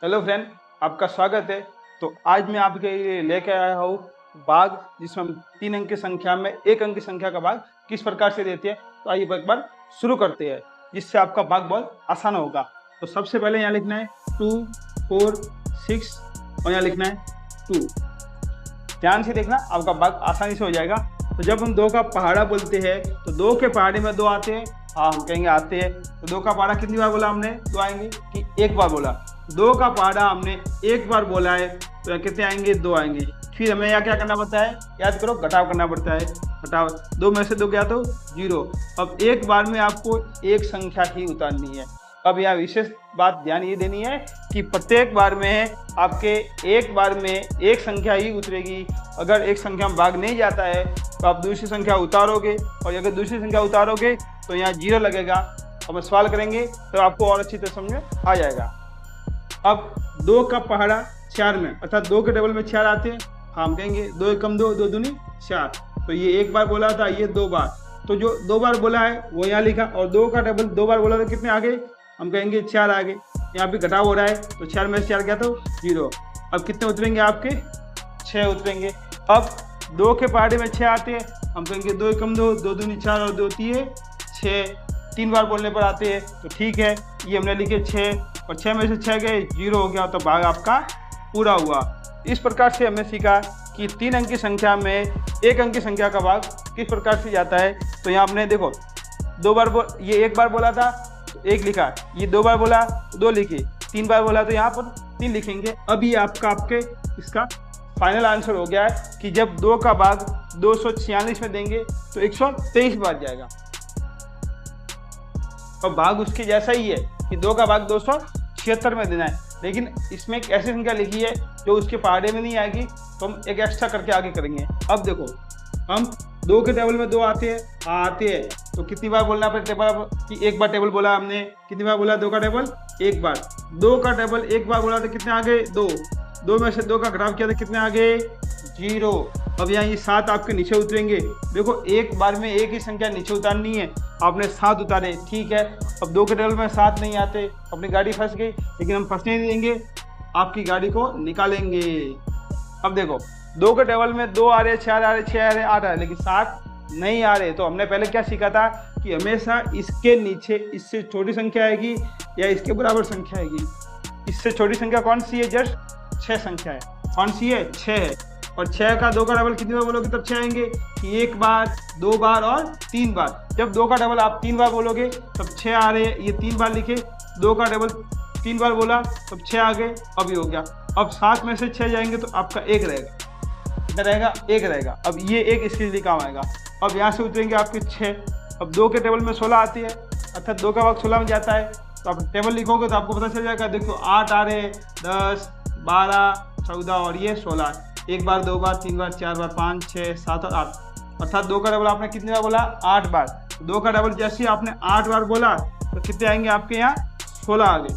Hello friend, आपका स्वागत है। तो आज मैं आपके लिए लेके आया हूँ भाग, जिसमें हम 3 अंक की संख्या में 1 अंक की संख्या का भाग किस प्रकार से देते हैं। तो आइए एक बार शुरू करते हैं, जिससे आपका भाग बहुत आसान होगा। तो सबसे पहले यहाँ लिखना है 2, 4, 6 और यहाँ लिखना है 2। ध्यान से देखना, आपका भाग आसानी से हो जाएगा। तो जब हम 2 का पहाड़ा बोलते हैं तो 2 के पहाड़े में 2 आते हैं। हाँ, हम कहेंगे आते हैं। तो 2 का पहाड़ा कितनी बार बोला हमने? 2 आएंगे कि एक बार बोला? 2 का पहाड़ा हमने एक बार बोला है, तो यहाँ कितने आएंगे? 2 आएंगे। फिर हमें यहाँ क्या करना पड़ता है? याद करो, घटाव करना पड़ता है। घटाव 2 में से 2 क्या? तो 0। अब एक बार में आपको एक संख्या ही उतारनी है। अब यहाँ विशेष बात ध्यान ये देनी है कि प्रत्येक बार में आपके एक बार में एक संख्या ही उतरेगी। अगर एक संख्या में भाग नहीं जाता है तो आप दूसरी संख्या उतारोगे, और अगर दूसरी संख्या उतारोगे तो यहाँ 0 लगेगा। अब सवाल करेंगे तो आपको और अच्छी तरह समझ में आ जाएगा। अब 2 का पहाड़ा 4 में, अर्थात 2 के टेबल में 4 आते हैं। हम कहेंगे 2 एकम 2, 2 दूनी 4। तो ये एक बार बोला था, ये 2 बार। तो जो 2 बार बोला है वो यहाँ लिखा, और 2 का टेबल 2 बार बोला तो कितने आ गए? हम कहेंगे 4 आ गए। यहाँ पे घटाव हो रहा है तो 4 में से 4 क्या? तो 0। अब कितने उतरेंगे आपके? 6 उतरेंगे। अब 2 के पहाड़े में 6 आते हैं। हम कहेंगे 2 एकम 2, 2 दूनी 4 और 2 तीय 6। 3 बार बोलने पर आते हैं, तो ठीक है, ये हमने लिखे 6, और 6 में से 6 गए, 0 हो गया, तो भाग आपका पूरा हुआ। इस प्रकार से हमने सीखा कि 3 अंक की संख्या में 1 अंक की संख्या का भाग किस प्रकार से जाता है। तो यहाँ आपने देखो, 2 बार ये एक बार बोला था तो 1 लिखा, ये 2 बार बोला तो 2 लिखे, 3 बार बोला तो यहाँ पर 3 लिखेंगे। अभी आपके इसका फाइनल आंसर हो गया है कि जब 2 का भाग 246 में देंगे तो 123 बार जाएगा। और भाग उसके जैसा ही है कि 2 का भाग 276 में देना है, लेकिन इसमें एक ऐसी संख्या लिखी है जो उसके पहाड़े में नहीं आएगी, तो हम एक एक्स्ट्रा करके आगे करेंगे। अब देखो, हम 2 के टेबल में 2 आते हैं। हाँ, आते हैं, तो कितनी बार बोलना पड़े टेबल कि एक बार टेबल बोला हमने। कितनी बार बोला 2 का टेबल? एक बार। 2 का टेबल एक बार बोला तो कितने आ गए? 2। 2 में से 2 का घटाव किया तो कितने आ गए? 0। अब यहाँ ये 7 आपके नीचे उतरेंगे। देखो, एक बार में एक ही संख्या नीचे उतारनी है, आपने 7 उतारे, ठीक है। अब 2 के टेबल में 7 नहीं आते, अपनी गाड़ी फंस गई, लेकिन हम फंसने नहीं देंगे, आपकी गाड़ी को निकालेंगे। अब देखो, 2 के टेबल में 2 आ रहे, 4 आ रहे, 6 आ रहे, 8 आ रहे, लेकिन 7 नहीं आ रहे। तो हमने पहले क्या सीखा था कि हमेशा इसके नीचे इससे छोटी संख्या आएगी या इसके बराबर संख्या आएगी। इससे छोटी संख्या कौन सी है? जस्ट 6 संख्या है। कौन सी है? 6 है। और 6 का 2 का डबल कितनी बार बोलोगे तब 6 आएंगे? कि 1 बार, 2 बार और 3 बार। जब 2 का डबल आप 3 बार बोलोगे तब 6 आ रहे हैं, ये 3 बार लिखे। 2 का डबल 3 बार बोला तब 6 आ गए। अब ये हो गया। अब 7 में से 6 जाएंगे तो आपका 1 रहेगा। कितना रहेगा? 1 रहेगा। अब ये 1 इसके लिए काम आएगा। अब यहाँ से उतरेंगे आपके 6। अब 2 के टेबल में 16 आती है, अर्थात 2 का भाग 16 में जाता है। तो आप टेबल लिखोगे तो आपको पता चल जाएगा। देखो, 8 आ रहे, 10, 12, 14 और ये 16। 1 बार, 2 बार, 3 बार, 4 बार, 5, 6, 7 और 8, अर्थात 2 का डबल आपने कितनी बार बोला? 8 बार। 2 का डबल जैसे ही आपने 8 बार बोला तो कितने आएंगे आपके यहाँ? 16 आ गए।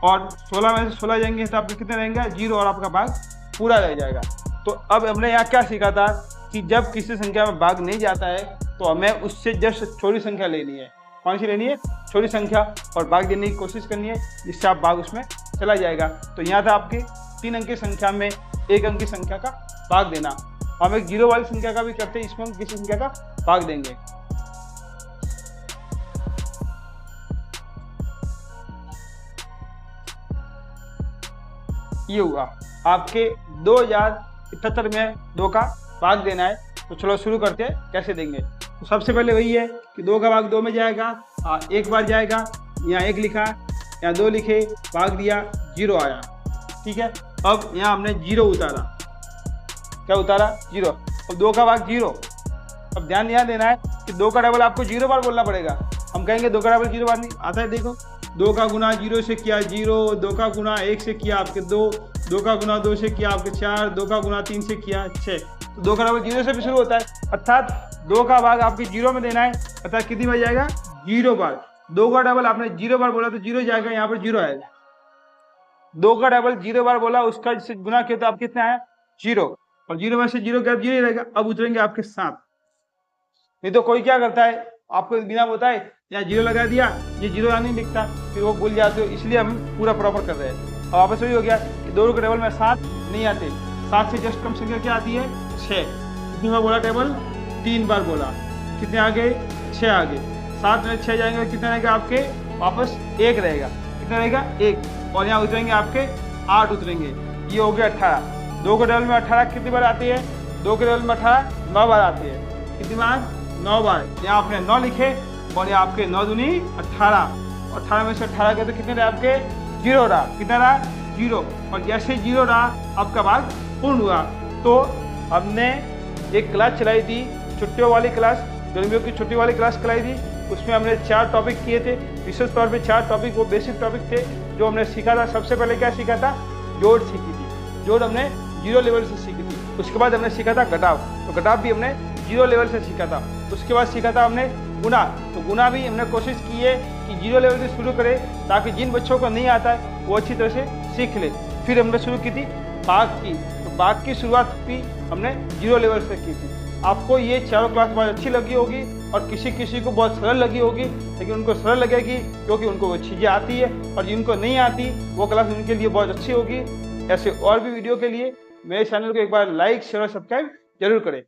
और 16 में से 16 जाएंगे तो आपके कितने रहेंगे? 0, और आपका भाग पूरा रह जाएगा। तो अब हमने यहाँ क्या सीखा था कि जब किसी संख्या में भाग नहीं जाता है तो हमें उससे जस्ट छोटी संख्या लेनी है। कौन सी लेनी है? छोटी संख्या, और भाग देने की कोशिश करनी है, जिससे आप भाग उसमें चला जाएगा। तो यहाँ था आपके 3 अंक की संख्या में 1 अंक की संख्या का भाग देना। हम एक 0 वाली संख्या का भी करते हैं, इसमें हम किसी संख्या का भाग देंगे। ये हुआ आपके 2078 में 2 का भाग देना है। तो चलो शुरू करते हैं, कैसे देंगे। तो सबसे पहले वही है कि 2 का भाग 2 में जाएगा। 1 बार जाएगा, यहाँ 1 लिखा, यहाँ 2 लिखे, भाग दिया, 0 आया, ठीक है। अब यहाँ हमने 0 उतारा। क्या उतारा? 0। अब 2 का भाग 0। अब ध्यान यहाँ देना है कि 2 का डबल आपको 0 बार बोलना पड़ेगा। हम कहेंगे 2 का डबल 0 बार नहीं आता है। देखो, 2 का गुना 0 से किया 0, 2 का गुना 1 से किया आपके 2, 2 का गुना 2 से किया आपके 4, 2 का गुना 3 से किया 6। तो 2 का डबल 0 से भी शुरू होता है, अर्थात 2 का भाग आपके 0 में देना है, अर्थात कितनी बार जाएगा? 0 बार। 2 का डबल आपने 0 बार बोला तो 0 जाएगा, यहाँ पर 0 आएगा। 2 का डबल 0 बार बोला, उसका जिससे गुना किया तो आप कितना आया? 0। और 0 में से 0 क्या? 0 ही रहेगा। अब उतरेंगे आपके 7। नहीं तो कोई क्या करता है, आपको बिना बताए यहाँ जीरो लगा दिया, ये जीरो यहाँ नहीं दिखता, फिर वो भूल जाते हो, इसलिए हम पूरा प्रॉपर कर रहे हैं। अब वापस वही हो गया कि 2 के टेबल में 7 नहीं आते, 7 से जस्ट कम संख्या क्या आती है 6। कितनी बार बोला टेबल, 3 बार बोला। कितने आ गए, 6 आ गए। 7 में 6 जाएंगे, कितना रहेगा आपके वापस 1 रहेगा, कितना रहेगा 1, और यहाँ उतरेंगे आपके 8 उतरेंगे, ये हो गया 18। 2 के टेबल में 18 कितनी बार आती है, 2 के टेबल में 18 9 बार आती है। कितनी बार, 9 बार। यहाँ आपने 9 लिखे और यहाँ आपके 9 दूनी 18, 18 में से 18 गए तो कितने रहे आपके 0 रहा, कितना रहा 0। और जैसे 0 रहा आपका भाग पूर्ण हुआ। तो हमने एक क्लास चलाई थी, छुट्टियों वाली क्लास, गर्मियों की छुट्टी वाली क्लास चलाई थी। उसमें हमने 4 टॉपिक किए थे, विशेष तौर पे 4 टॉपिक वो बेसिक टॉपिक थे जो हमने सीखा था। सबसे पहले क्या सीखा था, जोड़ सीखी थी, जोड़ हमने 0 लेवल से सीखी थी। उसके बाद हमने सीखा था घटाव, तो घटाव भी हमने 0 लेवल से सीखा था। उसके बाद सीखा था हमने गुना, तो गुना भी हमने कोशिश की है कि 0 लेवल से शुरू करें ताकि जिन बच्चों को नहीं आता है वो अच्छी तरह से सीख ले। फिर हमने शुरू की थी भाग की, तो भाग की शुरुआत भी हमने 0 लेवल से की थी। आपको ये चारों क्लास बहुत अच्छी लगी होगी और किसी किसी को बहुत सरल लगी होगी, लेकिन उनको सरल लगेगी क्योंकि उनको वो चीज़ें आती है, और जिनको नहीं आती वो क्लास उनके लिए बहुत अच्छी होगी। ऐसे और भी वीडियो के लिए मेरे चैनल को एक बार लाइक शेयर और सब्सक्राइब जरूर करें।